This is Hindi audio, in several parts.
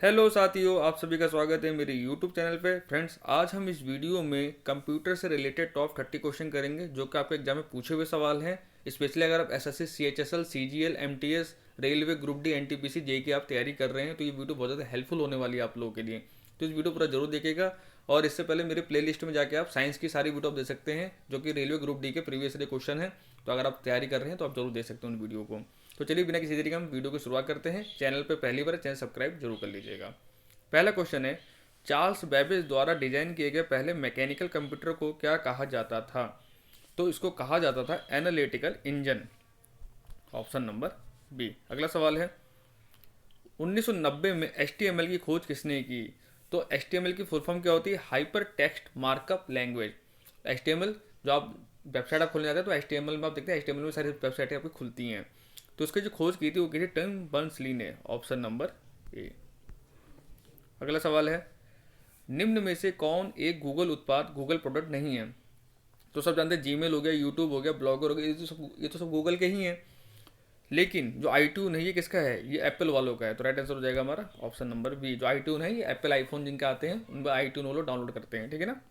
हेलो साथियों, आप सभी का स्वागत है मेरे यूट्यूब चैनल पे। फ्रेंड्स, आज हम इस वीडियो में कंप्यूटर से रिलेटेड टॉप 30 क्वेश्चन करेंगे जो कि आपके एग्जाम में पूछे हुए सवाल हैं। स्पेशली अगर आप SSC, CHSL, CGL, MTS, railway, group D, NTPC, JE की आप तैयारी कर रहे हैं तो ये वीडियो बहुत ज़्यादा हेल्पफुल होने वाली है आप लोगों के लिए। तो इस वीडियो पूरा जरूर देखिएगा। और इससे पहले मेरे प्लेलिस्ट में जाके आप साइंस की सारी वीडियो आप दे सकते हैं जो कि रेलवे ग्रुप डी के प्रीवियस ईयर क्वेश्चन है। तो अगर आप तैयारी कर रहे हैं तो आप जरूर देख सकते हैं उन वीडियो को। तो चलिए बिना किसी देरी के हम वीडियो की शुरुआत करते हैं। चैनल पर पहली बार चैनल सब्सक्राइब जरूर कर लीजिएगा। पहला क्वेश्चन है, चार्ल्स बेबेज द्वारा डिजाइन किए गए पहले मैकेनिकल कंप्यूटर को क्या कहा जाता था? तो इसको कहा जाता था analytical engine. Option number B. अगला सवाल है, 1990 में HTML की खोज किसने की? तो HTML की फुल फॉर्म क्या होती है? Hyper text markup language. HTML जो आप वेबसाइट आप खोलने जाते हैं तो HTML में आप देखते हैं HTML में सारी वेबसाइटें आपकी खुलती हैं। तो उसकी जो खोज की थी वो की थी टिम बर्नर्स-ली ने। Option number A. अगला सवाल है, निम्न में से कौन एक गूगल उत्पाद गूगल प्रोडक्ट नहीं है? तो सब जानते हैं जीमेल हो गया, यूट्यूब हो गया, ब्लॉगर हो गया, ये तो सब गूगल के ही हैं। लेकिन जो iTunes है ये किसका है? ये एप्पल वालों का है। तो राइट आंसर हो जाएगा हमारा ऑप्शन नंबर बी। जो iTunes है ये एप्पल आईफोन जिनके आते हैं उन पर iTunes वो लोग डाउनलोड करते हैं, ठीक है ना।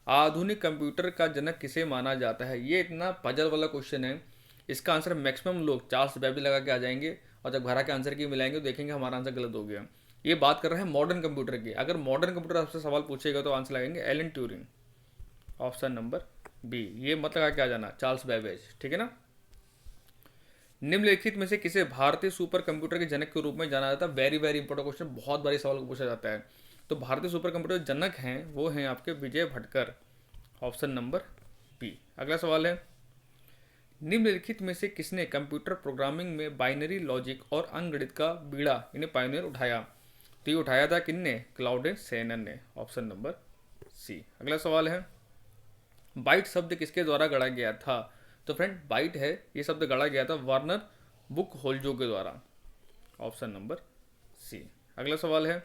आधुनिक कंप्यूटर का जनक किसे माना जाता है? ये इतना पजल वाला क्वेश्चन है। इसका आंसर मैक्सिमम लोग चार्ल्स बेबेज लगा के आ जाएंगे और जब घर के आंसर की मिलाएंगे तो देखेंगे हमारा आंसर गलत हो गया। ये बात कर रहे हैं मॉडर्न कंप्यूटर की। अगर मॉडर्न कंप्यूटर आपसे सवाल पूछेगा तो आंसर लगाएंगे Alan Turing. Option number B. ये मत लगा के आ जाना चार्ल्स बेबेज, ठीक है ना। निम्नलिखित में से किसे भारतीय सुपर कंप्यूटर के जनक के रूप में जाना जाता है? वेरी वेरी इंपॉर्टेंट क्वेश्चन, बहुत बारी सवाल को पूछा जाता है। तो भारतीय सुपर कंप्यूटर जनक हैं वो हैं आपके Vijay Bhatkar. Option number B. अगला सवाल है, निम्नलिखित में से किसने कंप्यूटर प्रोग्रामिंग में बाइनरी लॉजिक और अंकगणित का बीड़ा इन्हें पायनियर उठाया? तो ये उठाया था किसने? क्लाउडेन सेनन ने। Option number C. अगला सवाल है, बाइट शब्द किसके द्वारा गढ़ा गया था? तो फ्रेंड बाइट है ये शब्द गढ़ा गया था वर्नर बुक होल्जो के द्वारा। Option number C. अगला सवाल है,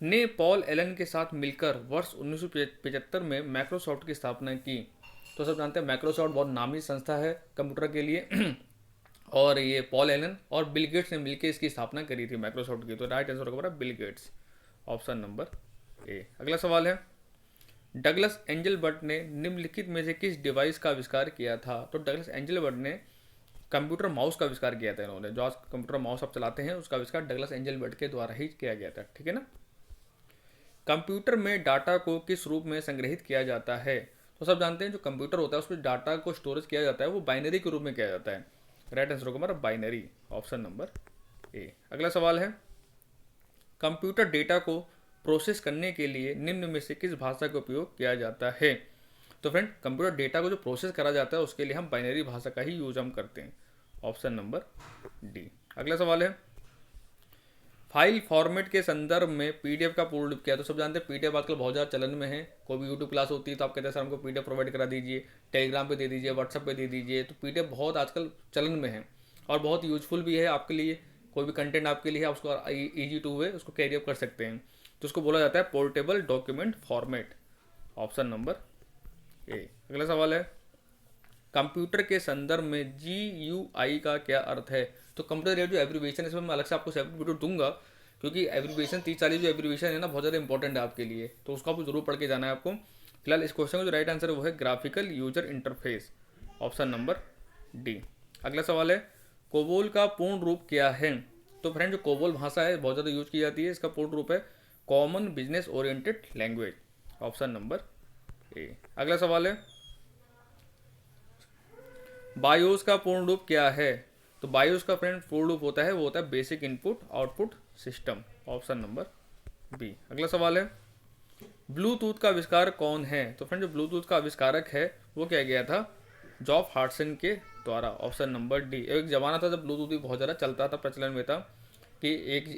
ने पॉल एलन के साथ मिलकर वर्ष 1975 में माइक्रोसॉफ्ट की स्थापना की। तो सब जानते हैं माइक्रोसॉफ्ट बहुत नामी संस्था है कंप्यूटर के लिए और ये पॉल एलन और बिल गेट्स ने मिलकर इसकी स्थापना करी थी माइक्रोसॉफ्ट की। तो राइट आंसर होगा Bill Gates. Option number A. अगला सवाल है, डगलस एंजलबर्ट ने निम्नलिखित में से किस डिवाइस का आविष्कार किया था? तो डगलस एंजलबर्ट ने कंप्यूटर माउस का आविष्कार किया था। इन्होंने जो आज कंप्यूटर माउस आप चलाते हैं उसका आविष्कार डगलस एंजलबर्ट के द्वारा ही किया गया था, ठीक है ना। कंप्यूटर में डाटा को किस रूप में संग्रहित किया जाता है? तो सब जानते हैं जो कंप्यूटर होता है उसमें डाटा को स्टोरेज किया जाता है वो बाइनरी के रूप में किया जाता है। राइट आंसर होगा हमारा बाइनरी। Option number A. अगला सवाल है, कंप्यूटर डेटा को प्रोसेस करने के लिए निम्न में से किस भाषा का उपयोग किया जाता है? तो फ्रेंड कंप्यूटर डेटा को जो प्रोसेस करा जाता है उसके लिए हम बाइनरी भाषा का ही यूज हम करते हैं। Option number D. अगला सवाल है, फाइल फॉर्मेट के संदर्भ में पीडीएफ का पूर्ण रूप क्या है? तो सब जानते हैं पीडीएफ आजकल बहुत ज़्यादा चलन में है। कोई भी यूट्यूब क्लास होती है तो आप कहते हैं सर हमको पीडीएफ प्रोवाइड करा दीजिए, टेलीग्राम पे दे दीजिए, व्हाट्सएप पे दे दीजिए। तो पीडीएफ बहुत आजकल चलन में है और बहुत यूजफुल भी है आपके लिए। कोई भी कंटेंट आपके लिए है उसको ईजी टू वे उसको कैरी अप कर सकते हैं। तो उसको बोला जाता है portable document format. Option number A. अगला सवाल है, कंप्यूटर के संदर्भ में GUI का क्या अर्थ है? तो कंप्यूटर रिलेटेड जो एब्रीविएशन है इसमें मैं अलग से आपको सेपरेट वीडियो दूंगा क्योंकि एब्रीविएशन 30-40 जो एब्रीविएशन है ना बहुत ज़्यादा इंपॉर्टेंट है आपके लिए। तो उसको आपको जरूर पढ़ के जाना है आपको। फिलहाल इस क्वेश्चन का जो राइट आंसर है वो है graphical user interface. Option number D. अगला सवाल है, कोबोल का पूर्ण रूप क्या है? तो फ्रेंड जो कोबोल भाषा है बहुत ज़्यादा यूज की जाती है। इसका पूर्ण रूप है common business oriented language. Option number A. अगला सवाल है, बायोस का पूर्ण रूप क्या है? तो बायोस का फ्रेंड पूर्ण रूप होता है वो होता है basic input output system. Option number B. अगला सवाल है, ब्लूटूथ का आविष्कार कौन है? तो फ्रेंड जो ब्लूटूथ का आविष्कारक है वो क्या गया था? जॉफ हार्टसन के द्वारा। Option number D. एक जमाना था जब ब्लूटूथ भी बहुत ज़्यादा चलता था, प्रचलन में था कि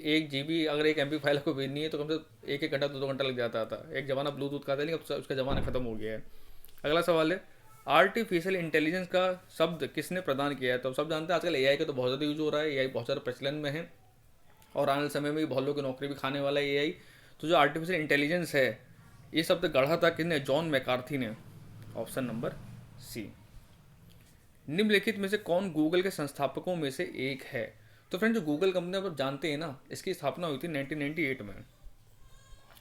एक GB अगर एक MP फाइल को भेजनी है तो कम से कम एक घंटा 2-2 घंटा लग जाता था। एक जमाना ब्लूटूथ का था लेकिन अब उसका जमाना खत्म हो गया है। अगला सवाल है, आर्टिफिशियल इंटेलिजेंस का शब्द किसने प्रदान किया है? तो सब जानते हैं आजकल AI का तो बहुत ज़्यादा यूज हो रहा है। AI बहुत ज़्यादा प्रचलन में है और आने वाले समय में बहुत लोगों की नौकरी भी खाने वाला है AI। तो जो आर्टिफिशियल इंटेलिजेंस है ये शब्द गढ़ा था किसने? जॉन मैकार्थी ने। Option number C. निम्नलिखित में से कौन गूगल के संस्थापकों में से एक है? तो फ्रेंड जो गूगल कंपनी आप जानते हैं ना, इसकी स्थापना हुई थी 1998 में।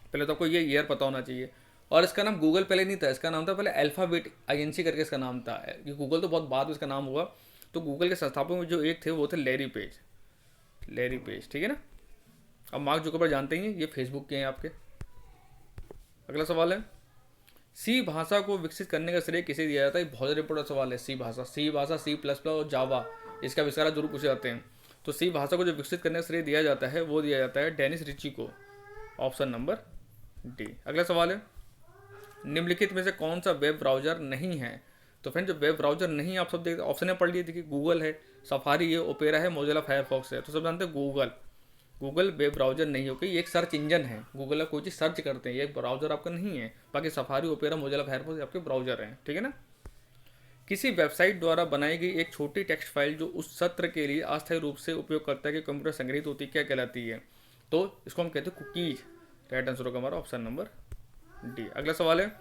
पहले तो आपको ये ईयर पता होना चाहिए। और इसका नाम गूगल पहले नहीं था, इसका नाम था पहले अल्फ़ाबेट आईएनसी करके इसका नाम था। ये गूगल तो बहुत बाद में इसका नाम हुआ। तो गूगल के संस्थापकों में जो एक थे वो थे लैरी पेज, लैरी पेज, ठीक है ना। अब मार्क जुकरबर्ग जानते ही हैं, ये फेसबुक के हैं आपके। अगला सवाल है, सी भाषा को विकसित करने का श्रेय किसे दिया जाता है? बहुत ज़्यादा इंपॉर्टेंट सवाल है। सी भाषा, सी प्लस प्लस और जावा, इसका विस्तार जरूर पूछे जाते हैं। तो सी भाषा को जो विकसित करने का श्रेय दिया जाता है वो दिया जाता है डेनिस रिची को, ऑप्शन नंबर डी। अगला सवाल है, निम्नलिखित में से कौन सा वेब ब्राउजर नहीं है? तो फ्रेंड जो वेब ब्राउजर नहीं, आप सब देखते ऑप्शन में पढ़ लिए, देखिए गूगल है, सफारी है, ओपेरा है, मोजिला फायरफॉक्स है। तो सब जानते हैं गूगल, गूगल वेब ब्राउजर नहीं हो, ये एक सर्च इंजन है। गूगल आप कोई चीज़ सर्च करते हैं, ये एक ब्राउजर आपका नहीं है। बाकी सफारी, ओपेरा, मोजिला फायरफॉक्स आपके ब्राउजर हैं, ठीक है ना। किसी वेबसाइट द्वारा बनाई गई एक छोटी टेक्स्ट फाइल जो उस सत्र के लिए अस्थायी रूप से उपयोगकर्ता के कंप्यूटर संग्रहित होती है, क्या कहलाती है? तो इसको हम कहते हैं कुकीज। राइट आंसर होगा हमारा ऑप्शन नंबर डी। अगला सवाल है,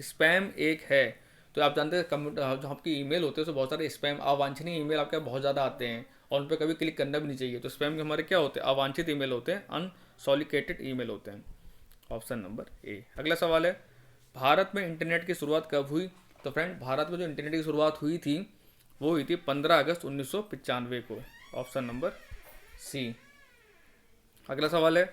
स्पैम एक है। तो आप जानते हैं कंप्यूटर जो आपकी ईमेल होते हैं उसमें बहुत सारे स्पैम, अवांछनीय ईमेल आपके बहुत ज़्यादा आते हैं और उन पर कभी क्लिक करना भी नहीं चाहिए। तो स्पैम के हमारे क्या होते हैं? अवांछित ईमेल होते हैं, अनसॉलिकेटेड ईमेल होते हैं। Option number A. अगला सवाल है, भारत में इंटरनेट की शुरुआत कब हुई? तो फ्रेंड भारत में जो इंटरनेट की शुरुआत हुई थी वो हुई थी 15 अगस्त 1995 को, ऑप्शन नंबर सी। अगला सवाल है,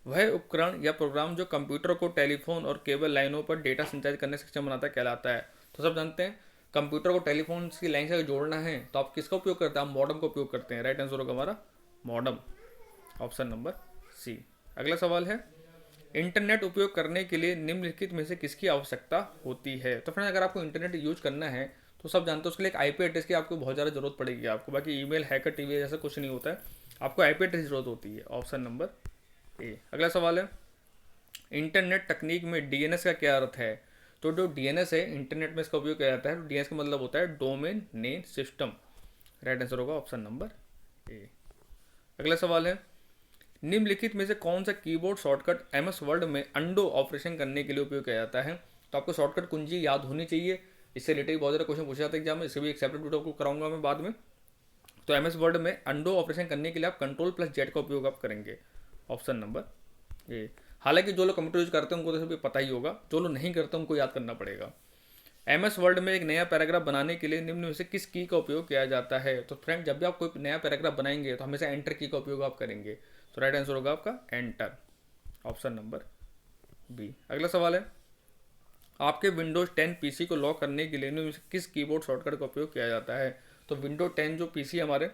वह उपकरण या प्रोग्राम जो कंप्यूटर को टेलीफोन और केबल लाइनों पर डेटा संचारित करने से सक्षम बनाता है कहलाता है? तो सब जानते हैं कंप्यूटर को टेलीफोन की लाइन से जोड़ना है तो आप किसका उपयोग करते हैं? आप मॉडम का उपयोग करते हैं। राइट आंसर होगा हमारा मॉडम, ऑप्शन नंबर सी। अगला सवाल है, इंटरनेट उपयोग करने के लिए निम्नलिखित में से किसकी आवश्यकता होती है? तो फ्रेंड अगर आपको इंटरनेट यूज करना है तो सब जानते हैं उसके लिए एक आईपी एड्रेस की आपको बहुत ज़्यादा जरूरत पड़ेगी आपको। बाकी ईमेल, हैकर, टीवी जैसा कुछ नहीं होता है, आपको आईपी एड्रेस की जरूरत होती है, ऑप्शन नंबर ए। अगला सवाल है, इंटरनेट तकनीक में डीएनएस का क्या अर्थ है? तो जो डीएनएस है इंटरनेट में इसका उपयोग किया जाता है। तो डीएनएस का मतलब होता है domain name system. Right answer होगा ऑप्शन नंबर ए। अगला सवाल है, निम्नलिखित में से कौन सा कीबोर्ड शॉर्टकट एमएस वर्ड में अंडो ऑपरेशन करने के लिए उपयोग किया जाता है? तो आपको शॉर्टकट कुंजी याद होनी चाहिए, इससे रिलेटेड बहुत ज़्यादा क्वेश्चन पूछा जाता है एग्जाम में, इससे भी एक सेपरेट वीडियो को कराऊंगा मैं बाद में। तो एमएस वर्ड में अंडो ऑपरेशन करने के लिए आप कंट्रोल प्लस जेड का उपयोग आप करेंगे, ऑप्शन नंबर ए। हालांकि जो लोग कंप्यूटर यूज करते हैं उनको तो भी पता ही होगा, जो लोग नहीं करते उनको याद करना पड़ेगा। एमएस वर्ड में एक नया पैराग्राफ बनाने के लिए निम्न में से किस की का उपयोग किया जाता है? तो फ्रेंड जब भी आप कोई नया पैराग्राफ बनाएंगे तो हमेशा एंटर की का उपयोग आप करेंगे। तो राइट आंसर होगा आपका एंटर, ऑप्शन नंबर बी। अगला सवाल है, आपके विंडोज 10 पीसी को लॉक करने के लिए इनमें से किस कीबोर्ड शॉर्टकट का उपयोग किया जाता है? तो विंडोज 10 जो पीसी हमारे,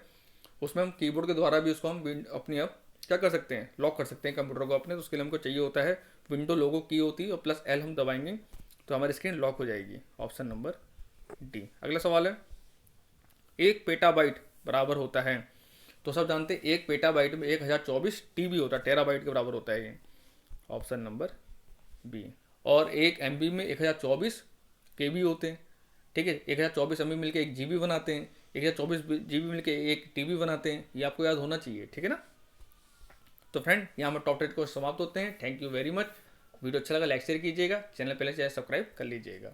उसमें हम कीबोर्ड के द्वारा भी उसको हम अपनी आप क्या कर सकते हैं? लॉक कर सकते हैं कंप्यूटर को अपने। तो उसके लिए हमको चाहिए होता है विंडो लोगो की होती है और प्लस एल हम दबाएंगे तो हमारी स्क्रीन लॉक हो जाएगी, ऑप्शन नंबर डी। अगला सवाल है, एक पेटाबाइट बराबर होता है? तो सब जानते हैं एक पेटाबाइट में 1024 टीबी होता है, टेराबाइट के बराबर होता है ये, ऑप्शन नंबर बी। और एक एमबी में 1024 केबी होते हैं, ठीक है। 1024 एमबी मिलकर एक जीबी बनाते हैं, 1024 जीबी मिलकर एक टीबी बनाते हैं, ये आपको याद होना चाहिए, ठीक है ना। तो फ्रेंड यहाँ पर टॉप 10 को समाप्त होते हैं। Thank you very much. Video अच्छा लगा लाइक शेयर कीजिएगा, चैनल पहले से सब्सक्राइब कर लीजिएगा।